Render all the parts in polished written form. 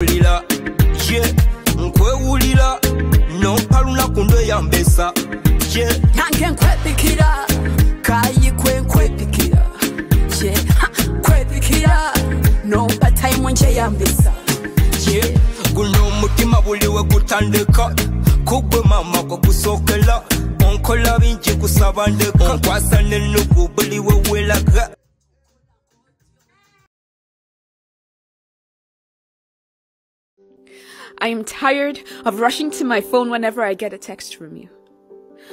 Yeah, nkwewulira nompaluna kundo yambesa. Yeah, nange nkwepikira kayi kwenkwepikira. Yeah, kwepikira nompa time nje yambesa. Yeah, guno mutima buliwe gutandika kugwe mama ko kusokela onkola bingi kusabandeka nkwasa n'ennugu buliwe welaga. I am tired of rushing to my phone whenever I get a text from you.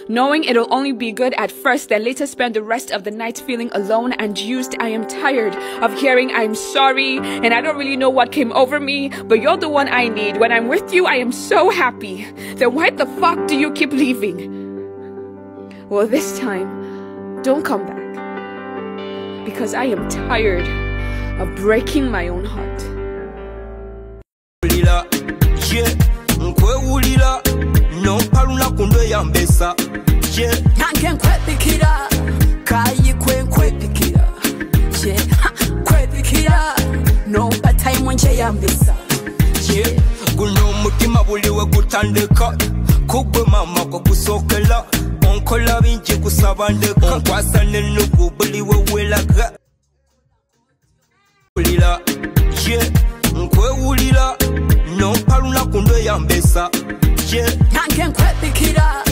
Knowing it'll only be good at first, then later spend the rest of the night feeling alone and used. I am tired of hearing I'm sorry and I don't really know what came over me, but you're the one I need. When I'm with you, I am so happy. Then why the fuck do you keep leaving? Well, this time, don't come back. Because I am tired of breaking my own heart. Yeah, nkwewulira nompaluna kundo yambesa. Yeah, nange nkwepikira kayi kwenkwepikira. Yeah, kwepikira nompa time nje yambesa. yeah, guno mutima buliwe gutandika kugwe mama ko kusokela onkola bingi kusabandeka nkwasa n'ennugu buliwe welaga. Yeah, nkwewulira nompaluna kundo yambesa. Yeah, nange nkwepikira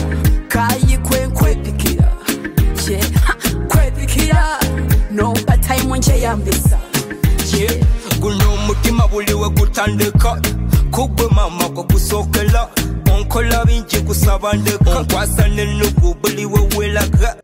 kayi kwenkwepikira. Yeah, kwepikira nompa time nje yambesa. yeah, guno mutima buliwe gutandika kugwe mama ko kusokela onkola bingi kusabandeka nkwasa n'ennugu buliwe welaga.